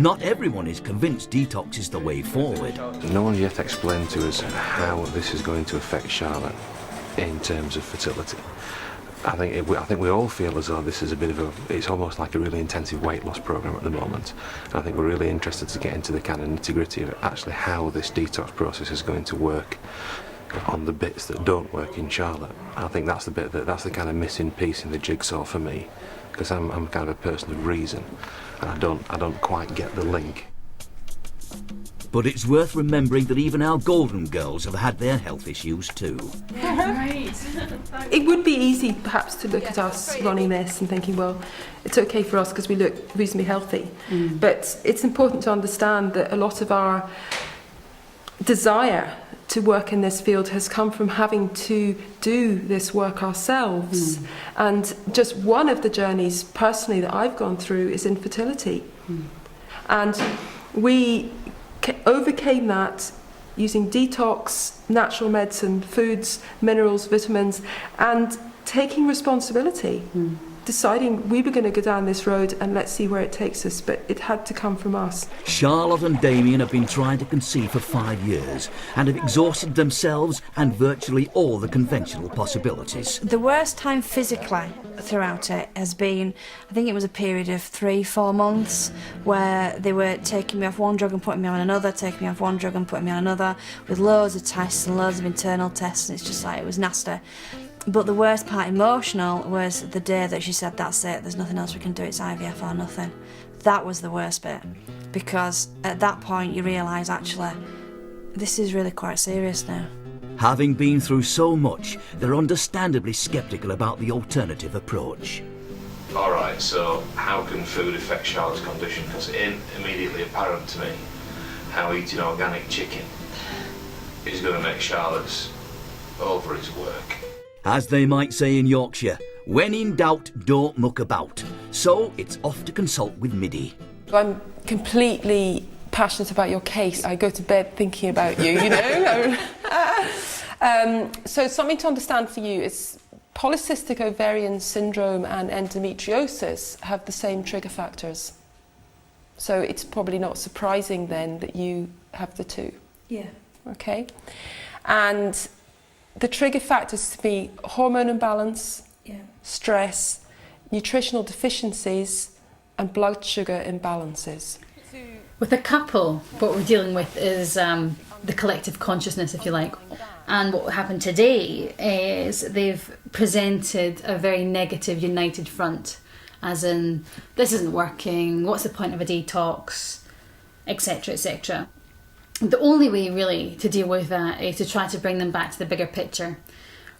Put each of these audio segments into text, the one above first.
Not everyone is convinced detox is the way forward. No one's yet explained to us how this is going to affect Charlotte in terms of fertility. I think we all feel as though this is a bit of it's almost like a really intensive weight loss program at the moment. And I think we're really interested to get into the kind of nitty-gritty of actually how this detox process is going to work on the bits that don't work in Charlotte. I think that's the kind of missing piece in the jigsaw for me, because I'm kind of a person of reason, and I don't quite get the link. But it's worth remembering that even our Golden Girls have had their health issues too. Right. It would be easy perhaps to look at us running this and thinking, well, it's okay for us because we look reasonably healthy. But it's important to understand that a lot of our desire to work in this field has come from having to do this work ourselves. And just one of the journeys personally that I've gone through is infertility. And we overcame that using detox, natural medicine, foods, minerals, vitamins, and taking responsibility. Deciding we were going to go down this road and let's see where it takes us, but it had to come from us. Charlotte and Damian have been trying to conceive for 5 years and have exhausted themselves and virtually all the conventional possibilities. The worst time physically throughout it has been, I think it was a period of 3-4 months where they were taking me off one drug and putting me on another, taking me off one drug and putting me on another, with loads of tests and loads of internal tests, and it's just like, it was nasty. But the worst part emotional was the day that she said, that's it, there's nothing else we can do, it's IVF or nothing. That was the worst bit, because at that point you realise, actually, this is really quite serious now. Having been through so much, they're understandably sceptical about the alternative approach. Alright, so how can food affect Charlotte's condition? Because it ain't immediately apparent to me how eating organic chicken is going to make Charlotte's ovaries work. As they might say in Yorkshire, when in doubt, don't muck about. So it's off to consult with MIDI. I'm completely passionate about your case. I go to bed thinking about you, you know. So something to understand for you is polycystic ovarian syndrome and endometriosis have the same trigger factors. So it's probably not surprising then that you have the two. Yeah. Okay. And the trigger factors to be hormone imbalance, stress, nutritional deficiencies, and blood sugar imbalances. With a couple, what we're dealing with is the collective consciousness, if you like. And what happened today is they've presented a very negative united front, as in, this isn't working, what's the point of a detox, etc., etc. The only way really to deal with that is to try to bring them back to the bigger picture.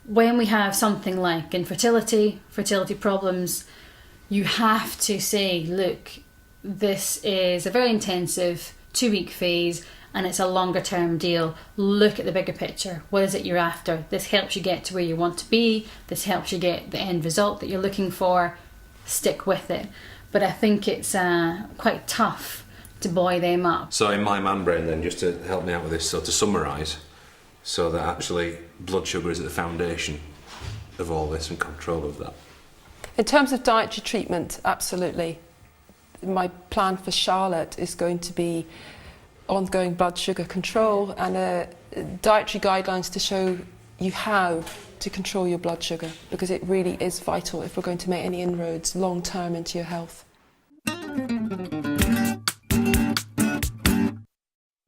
When we have something like infertility, fertility problems, you have to say, look, this is a very intensive 2-week phase and it's a longer term deal. Look at the bigger picture. What is it you're after? This helps you get to where you want to be. This helps you get the end result that you're looking for. Stick with it. But I think it's quite tough to buoy them up. So in my man brain then, just to help me out with this, so to summarise, so that actually blood sugar is at the foundation of all this and control of that. In terms of dietary treatment, absolutely. My plan for Charlotte is going to be ongoing blood sugar control and dietary guidelines to show you how to control your blood sugar, because it really is vital if we're going to make any inroads long term into your health.